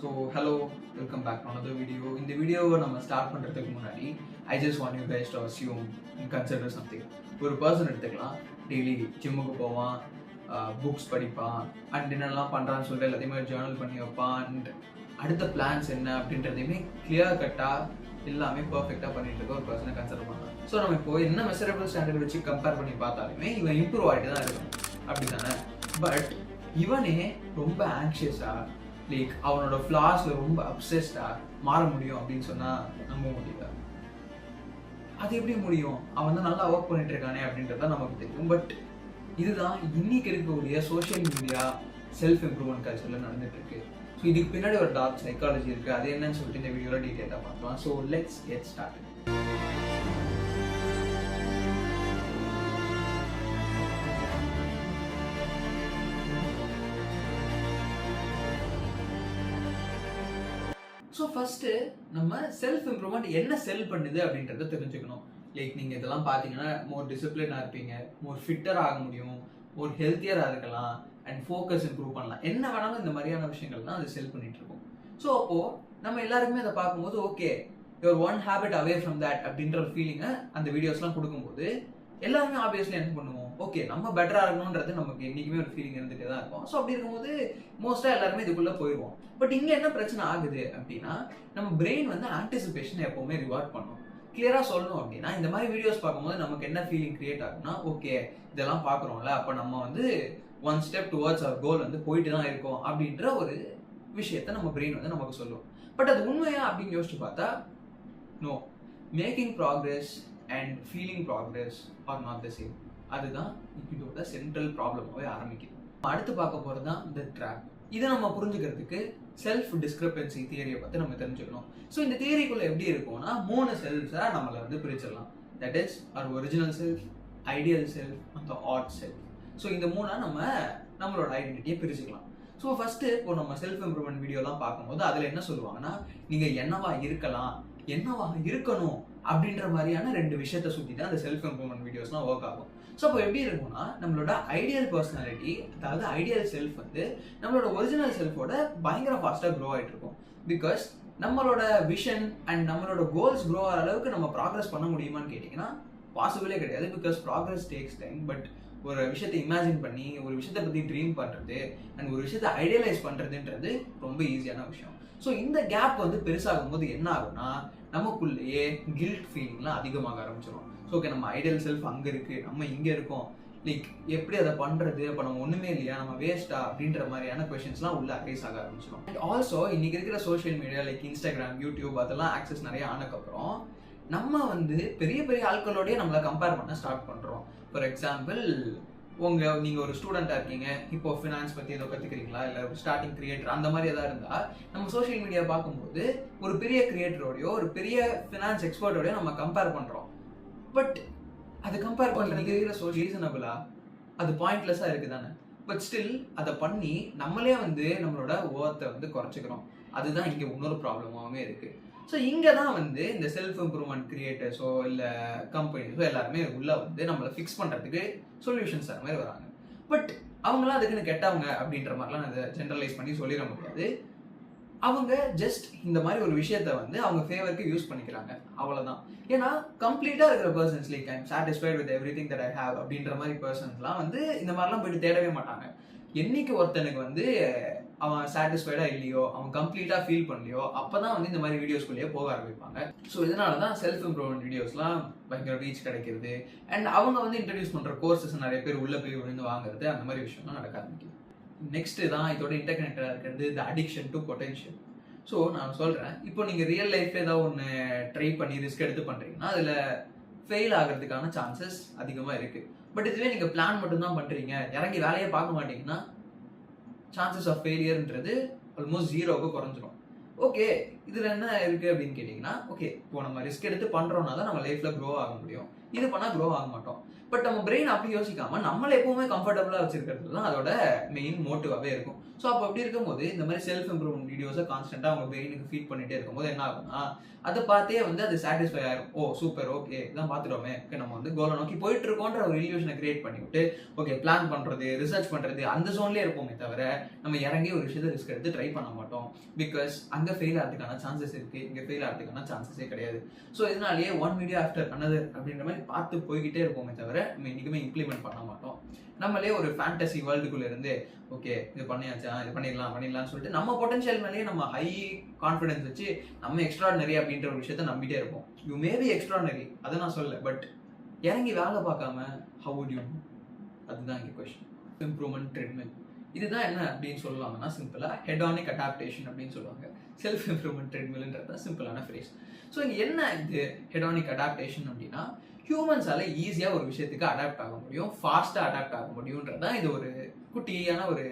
So hello, welcome back to another video. இந்த வீடியோவை நம்ம ஸ்டார்ட் பண்ணுறதுக்கு முன்னாடி I just want you guys to assume and consider something. ஒரு பர்சன் எடுத்துக்கலாம், டெய்லி ஜிம்முக்கு போவான், புக்ஸ் படிப்பான் அண்ட் என்னெல்லாம் பண்ணுறான்னு சொல்லிட்டு எல்லாத்தையுமே ஜேர்னல் பண்ணி வைப்பான் அண்ட் அடுத்த பிளான்ஸ் என்ன அப்படின்றதையுமே கிளியர் கட்டாக எல்லாமே பர்ஃபெக்டாக பண்ணிட்டு இருக்க ஒரு பர்சனை கன்சிடர் பண்ணலாம். ஸோ நம்ம இப்போ என்ன மெஷரபிள் ஸ்டாண்டர்ட் வச்சு கம்பேர் பண்ணி பார்த்தாலுமே இவன் இம்ப்ரூவ் ஆகிட்டு தான் இருக்கணும் அப்படி தானே. பட் இவனே ரொம்ப ஆங்ஷியஸாக லைக் அவனோட ஃப்ளாஸ்ல ரொம்ப அப்சஸ்டாக மாற முடியும் அப்படின்னு சொன்னால் நம்ப முடியல. அது எப்படி முடியும்? அவன் தான் நல்லா ஒர்க் பண்ணிட்டு இருக்கானே அப்படின்றத நமக்கு தெரியும். பட் இதுதான் இன்னைக்கு இருக்கக்கூடிய சோஷியல் மீடியா செல்ஃப் இம்ப்ரூவ்மெண்ட் கல்ச்சரில் நடந்துட்டு இருக்கு. ஸோ இதுக்கு பின்னாடி ஒரு டார்க் சைக்காலஜி இருக்குது. அது என்னன்னு சொல்லிட்டு இந்த வீடியோவில் டீட்டெயிலாக பார்க்கலாம். So let's get start. So first நம்ம செல்ஃப் இம்ப்ரூவ்மெண்ட் என்ன செல் பண்ணுது அப்படின்றத தெரிஞ்சுக்கணும். லைக் நீங்கள் இதெல்லாம் பார்த்தீங்கன்னா மோர் டிசிப்ளினாக இருப்பீங்க, மோர் ஃபிட்டர் ஆக முடியும், மோர் ஹெல்த்தியராக இருக்கலாம் அண்ட் ஃபோக்கஸ் இம்ப்ரூவ் பண்ணலாம். என்ன வேணாலும் இந்த மாதிரியான விஷயங்கள் தான் அது செல் பண்ணிட்டு இருக்கோம். ஸோ அப்போது நம்ம எல்லாருக்குமே அதை பார்க்கும்போது okay your one habit away from that அப்படின்ற ஒரு ஃபீலிங்கை அந்த வீடியோஸ்லாம் கொடுக்கும்போது எல்லாருமே ஆப்வியஸ்லி என்ன பண்ணுவோம், ஓகே நம்ம பெட்டராக இருக்கணுன்றது நமக்கு என்றைக்குமே ஒரு ஃபீலிங் இருந்துகிட்டே தான் இருக்கும். ஸோ அப்படி இருக்கும்போது மோஸ்ட்டாக எல்லாருமே இதுக்குள்ளே போயிடுவோம். பட் இங்கே என்ன பிரச்சனை ஆகுது அப்படின்னா நம்ம பிரெயின் வந்து ஆன்டிசிபேஷன் எப்போவுமே ரிவார்ட் பண்ணும். கிளியராக சொல்லணும் அப்படின்னா இந்த மாதிரி வீடியோஸ் பார்க்கும்போது நமக்கு என்ன ஃபீலிங் கிரியேட் ஆகும்னா, ஓகே இதெல்லாம் பார்க்குறோம்ல அப்போ நம்ம வந்து ஒன் ஸ்டெப் டுவர்ட்ஸ் அவர் கோல் வந்து போயிட்டு தான் இருக்கோம் அப்படின்ற ஒரு விஷயத்த நம்ம பிரெயின் வந்து நமக்கு சொல்லும். பட் அது உண்மையா அப்படின்னு யோசிச்சு பார்த்தா no. Making progress and feeling progress are not the same. அதுதான் இதோட சென்ட்ரல் ப்ராப்ளமாகவே ஆரம்பிக்குது. அடுத்து பார்க்க போகிறது தான் த ட்ராப். இதை நம்ம புரிஞ்சுக்கிறதுக்கு செல்ஃப் டிஸ்கிரிபன்சி தியரியை பற்றி நம்ம தெரிஞ்சுக்கணும். ஸோ இந்த தியரிக்குள்ளே எப்படி இருக்கும்னா 3 செல்ஃப்ஸாக நம்மளை வந்து பிரிச்சிடலாம். That is our original self, ideal self அந்த ஆட் செல்ஃப். ஸோ இந்த 3 நம்மளோட ஐடென்டிட்டியை பிரிச்சுக்கலாம். ஸோ ஃபஸ்ட்டு இப்போ நம்ம செல்ஃப் இம்ப்ரூவ்மெண்ட் வீடியோலாம் பார்க்கும்போது அதில் என்ன சொல்லுவாங்கன்னா, நீங்கள் என்னவா இருக்கலாம், என்னவா இருக்கணும் அப்படின்ற மாதிரியான 2 விஷயத்தை சுற்றி தான் அந்த செல்ஃப் இம்ப்ரூவ்மெண்ட் வீடியோஸ்லாம் ஒர்க் ஆகும். ஸோ அப்போ எப்படி இருக்கும்னா நம்மளோட ஐடியல் பர்சனாலிட்டி அதாவது ஐடியல் செல்ஃப் வந்து நம்மளோட ஒரிஜினல் செல்ஃபோட பயங்கர ஃபாஸ்ட்டாக க்ரோ ஆகிட்டு இருக்கும். பிகாஸ் நம்மளோட விஷன் அண்ட் நம்மளோட கோல்ஸ் க்ரோ ஆகிற அளவுக்கு நம்ம ப்ராக்ரஸ் பண்ண முடியுமான்னு கேட்டிங்கன்னா பாசிபிளே கிடையாது. Because progress takes time. But ஒரு விஷயத்தை இமேஜின் பண்ணி ஒரு விஷயத்தை பற்றி ட்ரீம் பண்ணுறது அண்ட் ஒரு விஷயத்தை ஐடியலைஸ் பண்ணுறதுன்றது ரொம்ப ஈஸியான விஷயம். ஸோ இந்த கேப் வந்து பெருசாகும் போது என்ன ஆகும்னா நமக்குள்ளேயே கில்ட் ஃபீலிங்லாம் அதிகமாக ஆரம்பிச்சிடும். ஸோ ஓகே நம்ம ஐடியல் செல்ஃப் அங்கே இருக்குது, நம்ம இங்கே இருக்கோம், லைக் எப்படி அதை பண்ணுறது, அப்போ நம்ம ஒன்றுமே இல்லையா, நம்ம வேஸ்ட்டா அப்படின்ற மாதிரியான கொஷின்ஸ்லாம் உள்ள அரைஸ் ஆக ஆரம்பிச்சிடும். அண்ட் ஆல்சோ இன்றைக்கி இருக்கிற social media like Instagram, YouTube அதெல்லாம் ஆக்சஸ் நிறைய ஆனதுக்கப்புறம் நம்ம வந்து பெரிய பெரிய ஆட்களோடய நம்மளை கம்பேர் பண்ண ஸ்டார்ட் பண்ணுறோம். ஃபார் எக்ஸாம்பிள் நீங்கள் ஒரு ஸ்டூடெண்ட்டாக இருக்கீங்க, இப்போ ஃபினான்ஸ் பற்றி ஏதோ கற்றுக்கிறீங்களா, இல்லை ஸ்டார்டிங் கிரியேட்டர் அந்த மாதிரி எதாவது இருந்தால் நம்ம சோஷியல் மீடியா பார்க்கும்போது ஒரு பெரிய கிரியேட்டரோடையோ ஒரு பெரிய ஃபினான்ஸ் எக்ஸ்பர்ட்டோடையோ நம்ம கம்பேர் பண்ணுறோம். பட் அது கம்பேர் பண்ணுறதுக்கு இருக்கிற ரீசனபிளா அது பாயிண்ட்லெஸ்ஸாக இருக்குது தானே. பட் ஸ்டில் அதை பண்ணி நம்மளே வந்து நம்மளோட ஓர்த்தை வந்து குறைச்சிக்கிறோம். அதுதான் இங்கே இன்னொரு ப்ராப்ளமாகவே இருக்குது. ஸோ இங்கே தான் வந்து இந்த செல்ஃப் இம்ப்ரூவ்மெண்ட் கிரியேட்டர்ஸோ இல்லை கம்பெனிஸோ எல்லாருமே உள்ளே வந்து நம்மளை ஃபிக்ஸ் பண்ணுறதுக்கு சொல்யூஷன்ஸ் அது மாதிரி வராங்க. பட் அவங்களாம் அதுக்குன்னு கெட்டவங்க அப்படின்ற மாதிரிலாம் அதை ஜென்ரலைஸ் பண்ணி சொல்லிட முடியாது. அவங்க ஜஸ்ட் இந்த மாதிரி ஒரு விஷயத்த வந்து அவங்க ஃபேவருக்கு யூஸ் பண்ணிக்கிறாங்க, அவ்வளோதான். ஏன்னா கம்ப்ளீட்டாக இருக்கிற persons like I'm satisfied with every thing that I have அப்படின்ற மாதிரி பர்சன்ஸ்லாம் வந்து இந்த மாதிரிலாம் போயிட்டு தேடவே மாட்டாங்க. என்னைக்கு ஒருத்தனுக்கு வந்து அவன் சாட்டிஸ்ஃபைடாக இல்லையோ, அவன் கம்ப்ளீட்டாக ஃபீல் பண்ணலையோ அப்போ தான் வந்து இந்த மாதிரி வீடியோஸ்குள்ளேயே போக ஆரம்பிப்பாங்க. ஸோ இதனால தான் செல்ஃப் இம்ப்ரூவ்மெண்ட் வீடியோஸ்லாம் பயங்கர ரீச் கிடைக்கிறது அண்ட் அவங்க வந்து இன்ட்ரடியூஸ் பண்ணுற கோர்சஸ் நிறைய பேர் உள்ளே போய் விழுந்து வாங்குறது அந்த மாதிரி விஷயம்லாம் நடக்க ஆரம்பிக்குது. நெக்ஸ்ட் தான் இதோட இன்டர்கனெக்டடாக இருக்கிறது த அடிக்ஷன் டு பொட்டென்ஷியல். ஸோ நான் சொல்கிறேன், இப்போ நீங்கள் ரியல் லைஃப்பில் ஏதாவது ஒன்று ட்ரை பண்ணி ரிஸ்க் எடுத்து பண்ணுறீங்கன்னா அதில் ஃபெயில் ஆகிறதுக்கான சான்சஸ் அதிகமாக இருக்குது. பட் இதுவே நீங்கள் பிளான் மட்டும்தான் பண்ணுறீங்க, இறங்கி வேலையை பார்க்க மாட்டீங்கன்னா சான்சஸ் ஆஃப் ஃபெயிலியர்ன்றது ஆல்மோஸ்ட் 0க்கு குறைஞ்சிரும். ஓகே இதில் என்ன இருக்குது அப்படின்னு கேட்டிங்கன்னா, ஓகே இப்போ நம்ம ரிஸ்க் எடுத்து பண்ணுறோன்னா தான் நம்ம லைஃப்பில் க்ரோ ஆக முடியும். இது பண்ணால் க்ரோ ஆக மாட்டோம். பட் நம்ம பிரெயின் அப்படி யோசிக்காம நம்மளை எப்பவுமே கம்ஃபர்டபுளாக வச்சிருக்கிறது தான் அதோட மெயின் மோட்டிவாகவே இருக்கும். ஸோ அப்போ அப்படி இருக்கும்போது இந்த மாதிரி செல்ஃப் இம்ப்ரூவ்மெண்ட் வீடியோஸை கான்ஸ்டன்ட்டாக அவங்க பிரெயினுக்கு ஃபீட் பண்ணிட்டே இருக்கும்போது என்ன ஆகும்னா, அதை பார்த்தே வந்து அது சாட்டிஸ்ஃபை ஆகும். ஓ சூப்பர், ஓகே இதான் பார்த்துட்டோமே, நம்ம வந்து கோலை நோக்கி போயிட்டு இருக்கோன்ற ஒரு இல்யூஷனை கிரியேட் பண்ணிவிட்டு ஓகே பிளான் பண்ணுறது, ரிசர்ச் பண்ணுறது அந்த ஜோன்லேயே இருப்போமே தவிர நம்ம இறங்கி ஒரு விஷயத்தை ரிஸ்க் எடுத்து ட்ரை பண்ண மாட்டோம். பிகாஸ் அங்கே ஃபெயில் ஆகிறதுக்கான சான்சஸ் இருக்குது, இங்கே ஃபெயில் ஆகிறதுக்கான சான்சஸே கிடையாது. ஸோ இதனாலேயே ஒன் வீடியோ ஆஃப்டர் another அப்படின்ற மாதிரி பார்த்து போய்கிட்டே இருப்போமே தவிர நம்ம என்றைக்குமே இம்ப்ளிமெண்ட் பண்ண மாட்டோம். நம்மளே ஒரு ஃபேண்டசி வேர்ல்டுக்குள்ளே இருந்து ஓகே இது பண்ணியாச்சா, இது பண்ணிடலாம்னு சொல்லிட்டு நம்ம பொட்டன்ஷியல் மேலேயே நம்ம ஹை கான்ஃபிடன்ஸ் வச்சு நம்ம எக்ஸ்ட்ராடனரி அப்படின்ற ஒரு விஷயத்த நம்பிட்டே இருப்போம். யூ மே பி எக்ஸ்ட்ராடனரி, அதை நான் சொல்லலை, பட் இறங்கி வேலை பார்க்காம ஹவ் வுட் யூ? அதுதான் இங்கே கொஸ்டின். இம்ப்ரூவ்மெண்ட் ட்ரெட்மில் இதுதான் என்ன அப்படின்னு சொல்லுவாங்கன்னா சிம்பிளாக ஹெடானிக் அடாப்டேஷன் அப்படின்னு சொல்லுவாங்க. செல்ஃப் இம்ப்ரூவ்மெண்ட் ட்ரெட்மில்ன்றது தான் சிம்பிளான ஃப்ரேஸ். ஸோ இங்கே என்ன இது ஹெடானிக் அடாப்டேஷன் அப்படின்னா, ஹியூமன்ஸால ஈஸியாக ஒரு விஷயத்துக்கு அடாப்ட் ஆக முடியும், ஃபாஸ்ட்டாக அடாப்ட் ஆக முடியுன்றது தான் இது ஒரு குட்டியான ஒரு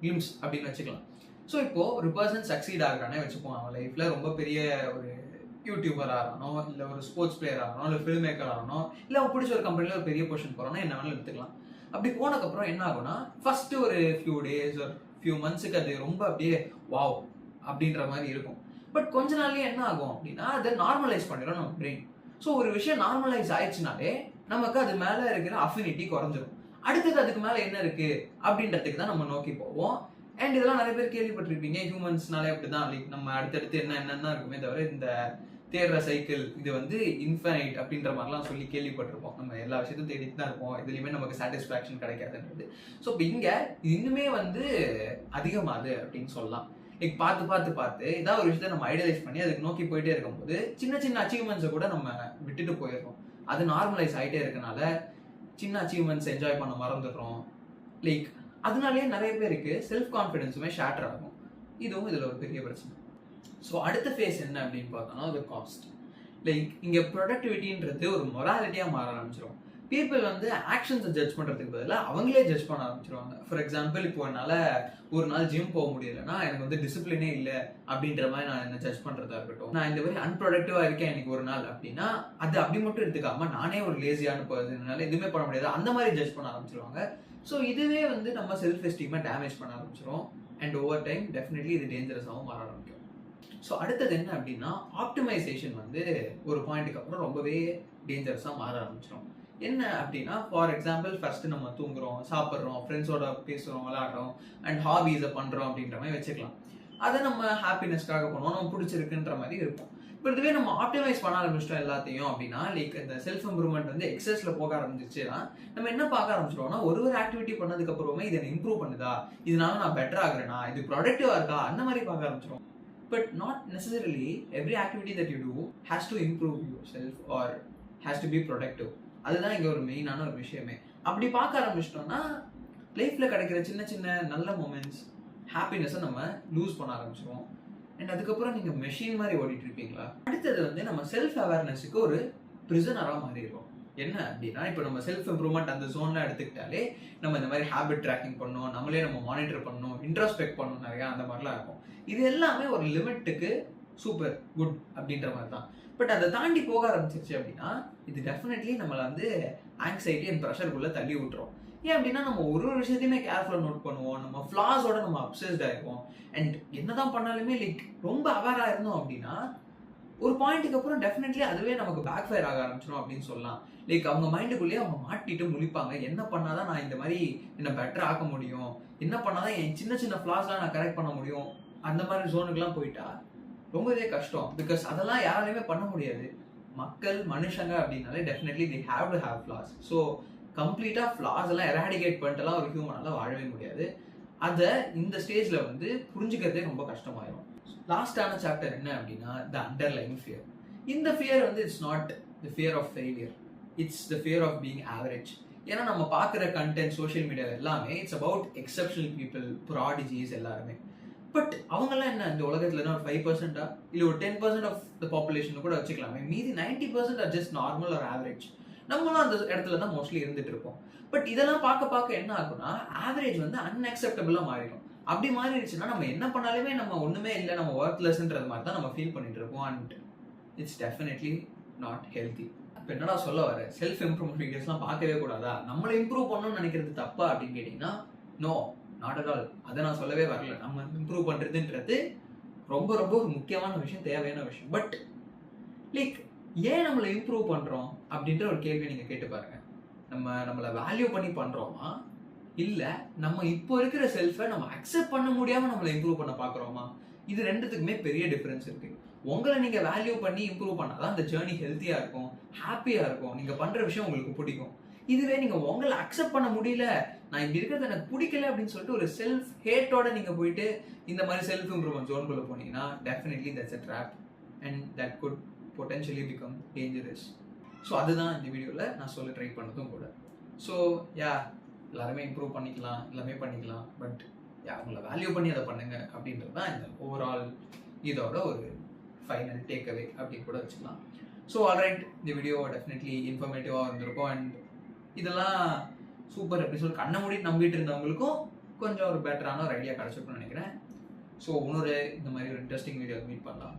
கிளிம்ஸ் அப்படின்னு வச்சுக்கலாம். ஸோ இப்போது ஒரு பர்சன் சக்சீட் ஆகிறானே வச்சுப்போம், அவன் லைஃப்பில் ரொம்ப பெரிய ஒரு யூடியூபர் ஆகணும், இல்லை ஒரு ஸ்போர்ட்ஸ் பிளேயர் ஆகணும், இல்லை ஃபில்ம் மேக்கர் ஆகணும், இல்லை அவன் பிடிச்ச ஒரு கம்பெனியில் ஒரு பெரிய பொசிஷன் போகிறான்னா என்ன வேணாலும் எடுத்துக்கலாம். அப்படி போனதுக்கப்புறம் என்ன ஆகும்னா, ஃபர்ஸ்ட் ஒரு ஃபியூ டேஸ் ஒரு ஃபியூ மந்த்ஸுக்கு அது ரொம்ப அப்படியே வாவ் அப்படின்ற மாதிரி இருக்கும். பட் கொஞ்ச நாள்லயே என்ன ஆகும் அப்படின்னா அதை நார்மலைஸ் பண்ணிடும் நம்ம பிரெயின். ஸோ ஒரு விஷயம் நார்மலைஸ் ஆயிடுச்சுனாலே நமக்கு அது மேலே இருக்கிற அஃபினிட்டி குறைஞ்சிடும். அடுத்தது அதுக்கு மேலே என்ன இருக்கு அப்படின்றதுக்கு தான் நம்ம நோக்கி போவோம். அண்ட் இதெல்லாம் நிறைய பேர் கேள்விப்பட்டிருப்பீங்க, ஹியூமன்ஸ்னாலே அப்படிதான், லைக் நம்ம அடுத்தடுத்து என்னென்ன இருக்குமே தவிர இந்த தேடுற சைக்கிள் இது வந்து இன்ஃபைனைட் அப்படின்ற மாதிரிலாம் சொல்லி கேள்விப்பட்டிருப்போம். நம்ம எல்லா விஷயத்தையும் தேடிட்டு தான் இருப்போம், இதுலையுமே நமக்கு சாட்டிஸ்ஃபேக்ஷன் கிடைக்காதுன்றது. ஸோ இப்போ இங்கே இன்னுமே வந்து அதிகமாகுது அப்படின்னு சொல்லலாம். லைக் பார்த்து ஏதாவது ஒரு விஷயத்தை நம்ம ஐடியலைஸ் பண்ணி அதுக்கு நோக்கி போயிட்டே இருக்கும்போது சின்ன சின்ன அச்சீவ்மெண்ட்ஸை கூட நம்ம விட்டுட்டு போயிடுறோம். அது நார்மலைஸ் ஆகிட்டே இருக்கனால சின்ன அச்சீவ்மெண்ட்ஸ் என்ஜாய் பண்ண மறந்துடுறோம். லைக் அதனாலேயே நிறைய பேருக்கு செல்ஃப் கான்ஃபிடென்ஸுமே ஷேட்டர் ஆகும். இதுவும் இதில் ஒரு பெரிய பிரச்சனை. ஸோ அடுத்த ஃபேஸ் என்ன அப்படின்னு பார்த்தோம்னா அது காஸ்ட். லைக் இங்கே ப்ரொடக்டிவிட்டின்றது ஒரு மொராலிட்டியாக மாற ஆரம்பிச்சிடும். பீப்புள் வந்து ஆக்ஷன்ஸை ஜட்ஜ் பண்ணுறதுக்கு பதிலாக அவங்களே ஜட்ஜ் பண்ண ஆரம்பிச்சிருவாங்க. ஃபார் எக்ஸாம்பிள் இப்போ என்னால் ஒரு நாள் ஜிம் போக முடியலைன்னா எனக்கு வந்து டிசிப்ளினே இல்லை அப்படின்ற மாதிரி நான் என்ன ஜட்ஜ் பண்ணுறதா இருக்கட்டும். நான் இந்த மாதிரி அன்ப்ரொடக்டிவாக இருக்கேன் எனக்கு ஒரு நாள் அப்படின்னா அது அப்படி மட்டும் எடுத்துக்காம நானே ஒரு லேசியான பர்சனால எதுவுமே பண்ண முடியாது அந்த மாதிரி ஜட்ஜ் பண்ண ஆரம்பிச்சிருவாங்க. ஸோ இதுவே வந்து நம்ம செல்ஃப் எஸ்டீமை டேமேஜ் பண்ண ஆரம்பிச்சிடும். அண்ட் ஓவர் டைம் டெஃபினெட்லி இது டேஞ்சரஸாகவும் மாற ஆரம்பிக்கும். ஸோ அடுத்தது என்ன அப்படின்னா ஆப்டிமைசேஷன் வந்து ஒரு பாயிண்ட்டுக்கு அப்புறம் ரொம்பவே டேஞ்சரஸாக மாற ஆரம்பிச்சிடும். என்ன அப்படின்னா ஃபார் எக்ஸாம்பிள் ஃபர்ஸ்ட் நம்ம தூங்குறோம், சாப்பிட்றோம், ஃப்ரெண்ட்ஸோட பேசுகிறோம், விளையாடுறோம் அண்ட் ஹாபீஸை பண்ணுறோம் அப்படின்ற மாதிரி வச்சுக்கலாம். அதை நம்ம ஹாப்பினஸ்க்காக பண்ணுவோம், நம்ம பிடிச்சிருக்குன்ற மாதிரி இருக்கும். இப்போ இதுவே நம்ம ஆப்டிமைஸ் பண்ண ஆரம்பிச்சிட்டோம் எல்லாத்தையும் அப்படின்னா லைக் இந்த செல்ஃப் இம்ப்ரூவ்மெண்ட் வந்து எக்ஸஸ்ல போக ஆரம்பிச்சிச்சுன்னா நம்ம என்ன பார்க்க ஆரம்பிச்சிடுவோம்னா ஒரு ஆக்டிவிட்டி பண்ணதுக்கு அப்புறமே இதை இம்ப்ரூவ் பண்ணுதா, இதனால நான் பெட்டர் ஆகுறேனா, இது ப்ரொடக்டிவா இருக்கா, அந்த மாதிரி பார்க்க ஆரம்பிச்சிடும். But not necessarily every activity that you do has to improve your self or has to be productive. அதுதான் இங்கே ஒரு மெயினான ஒரு விஷயமே. அப்படி பார்க்க ஆரம்பிச்சிட்டோம்னா லைஃப்பில் கிடைக்கிற சின்ன சின்ன நல்ல மூமெண்ட்ஸ் ஹாப்பினஸை நம்ம லூஸ் பண்ண ஆரம்பிச்சிடுவோம். அண்ட் அதுக்கப்புறம் நீங்கள் மெஷின் மாதிரி ஓடிட்டு இருப்பீங்களா. அடுத்தது வந்து நம்ம செல்ஃப் அவேர்னஸுக்கு ஒரு ப்ரிசனராக மாறிடுவோம். என்ன அப்படின்னா இப்போ நம்ம செல்ஃப் இம்ப்ரூவ்மெண்ட் அந்த ஜோன்ல எடுத்துக்கிட்டாலே நம்ம இந்த மாதிரி ஹேபிட் ட்ராக்கிங் பண்ணணும், நம்மளே நம்ம மானிட்டர் பண்ணணும், இன்ட்ரோஸ்பெக்ட் பண்ணணும், நிறையா அந்த மாதிரிலாம் இருக்கும். இது எல்லாமே ஒரு லிமிட்டுக்கு சூப்பர் குட் அப்படின்ற மாதிரி தான். பட் அதை தாண்டி போக ஆரம்பிச்சிருச்சு அப்படின்னா இது டெஃபினெட்லி நம்மளை வந்து ஆங்ஸைட்டி அண்ட் ப்ரெஷருக்குள்ளே தள்ளி விட்டுரும். ஏன் அப்படின்னா நம்ம ஒரு விஷயத்தையுமே கேர்ஃபுல்லாக நோட் பண்ணுவோம், நம்ம ஃப்ளாஸோட நம்ம அப்சஸ்ட் ஆகிருப்போம். அண்ட் என்னதான் பண்ணாலுமே லைக் ரொம்ப அவேராக இருந்தோம் அப்படின்னா ஒரு பாயிண்ட்டுக்கு அப்புறம் டெஃபினெட்லி அதுவே நமக்கு பேக் ஃபயர் ஆக ஆரம்பிச்சிடும் அப்படின்னு சொல்லலாம். லைக் அவங்க மைண்டுக்குள்ளேயே அவங்க மாட்டிட்டு முழிப்பாங்க, என்ன பண்ணாதான் நான் இந்த மாதிரி என்ன பெட்டர் ஆக்க முடியும், என்ன பண்ணாதான் என் சின்ன சின்ன ஃப்ளாஸ்லாம் நான் கரெக்ட் பண்ண முடியும், அந்த மாதிரி ஜோனுக்குலாம் போயிட்டா ரொம்பவே கஷ்டம். பிகாஸ் அதெல்லாம் யாராலையுமே பண்ண முடியாது. மக்கள் மனுஷங்க அப்படின்னாலே definitely they have to have flaws. So கம்ப்ளீட்டாக ஃப்ளாஸ் எல்லாம் எராடிகேட் பண்ணிட்டுலாம் ஒரு ஹியூமனால வாழவே முடியாது. அதை இந்த ஸ்டேஜில் வந்து புரிஞ்சுக்கிறதே ரொம்ப கஷ்டமாயிடும். லாஸ்டான சாப்டர் என்ன அப்படின்னா த அண்டர்லைங் ஃபியர். இந்த ஃபியர் வந்து it's not the fear of failure, it's the fear of being average. ஏன்னா நம்ம பார்க்குற கண்டென்ட் சோஷியல் மீடியாவில் எல்லாமே it's about exceptional people, prodigies எல்லாருமே. பட் அவங்கெல்லாம் என்ன இந்த உலகத்தில் ஒரு 5% இல்லை ஒரு 10% ஆஃப் த பாப்புலேஷன் கூட வச்சுக்கலாமே, மீதி 90% are just normal or average. நம்மளும் அந்த இடத்துல தான் மோஸ்ட்லி இருந்துட்டு இருப்போம். பட் இதெல்லாம் பார்க்க என்ன ஆகும்னா ஆவரேஜ் வந்து அன்அக்செப்டபிளாக மாறிடும். அப்படி மாறிடுச்சுன்னா நம்ம என்ன பண்ணாலுமே நம்ம ஒன்றுமே இல்லை, நம்ம ஒர்க்லெஸ்ன்றது மாதிரி தான் நம்ம ஃபீல் பண்ணிட்டு இருக்கோம். And it's definitely not healthy. இப்போ என்னடா சொல்ல வர, செல்ஃப் இம்ப்ரூவ்மெண்ட் வீடியோஸ்லாம் பார்க்கவே கூடாதா, நம்மளை இம்ப்ரூவ் பண்ணணும்னு நினைக்கிறது தப்பா அப்படின்னு கேட்டிங்கன்னா, நோ, நாட் அட் ஆல். அதை நான் சொல்லவே வரல. நம்ம இம்ப்ரூவ் பண்ணுறதுன்றது ரொம்ப ரொம்ப ஒரு முக்கியமான விஷயம், தேவையான விஷயம். பட் லைக் ஏன் நம்மளை இம்ப்ரூவ் பண்ணுறோம் அப்படின்ற ஒரு கேள்வி நீங்கள் கேட்டு பாருங்க. நம்மளை வேல்யூ பண்ணி பண்ணுறோமா, இல்லை நம்ம இப்போ இருக்கிற செல்ஃபை நம்ம அக்செப்ட் பண்ண முடியாமல் நம்மளை இம்ப்ரூவ் பண்ண பார்க்குறோமா? இது ரெண்டுத்துக்குமே பெரிய டிஃப்ரென்ஸ் இருக்குது. உங்களை நீங்கள் வேல்யூ பண்ணி இம்ப்ரூவ் பண்ணாதான் அந்த ஜேர்னி ஹெல்த்தியாக இருக்கும், ஹாப்பியாக இருக்கும், நீங்கள் பண்ணுற விஷயம் உங்களுக்கு பிடிக்கும். இதுவே நீங்கள் உங்களை அக்செப்ட் பண்ண முடியல, நான் இப்படி இருக்கிறது எனக்கு பிடிக்கல அப்படின்னு சொல்லிட்டு ஒரு செல்ஃப் ஹேட்டோட நீங்கள் போயிட்டு இந்த மாதிரி செல்ஃப் இம்ப்ரூவ்மெண்ட் ஜோன்குள்ளே போனீங்கன்னா definitely that's a drop and that good potentially become dangerous. So அதுதான் இந்த வீடியோவில் நான் சொல்ல ட்ரை பண்ணதும் கூட. ஸோ எல்லாருமே இம்ப்ரூவ் பண்ணிக்கலாம், எல்லாமே பண்ணிக்கலாம், பட் உங்களை வேல்யூ பண்ணி அதை பண்ணுங்க அப்படின்றது தான் இந்த ஓவரால் இதோட ஒரு ஃபைனல் டேக் அவே அப்படின்னு கூட வச்சுக்கலாம். ஸோ ஆல்ரைட், இந்த வீடியோ டெஃபினெட்லி இன்ஃபர்மேட்டிவாக இருந்திருக்கும். அண்ட் இதெல்லாம் சூப்பர் எபிசோட் கண்ணை மூடி நம்பிட்டு இருந்தவங்களுக்கும் கொஞ்சம் ஒரு பெட்டரான ஒரு ஐடியா கிடச்சிருக்குன்னு நினைக்கிறேன். ஸோ இன்னொரு இந்த மாதிரி ஒரு இன்ட்ரெஸ்டிங் வீடியோ மீட் பண்ணலாம்.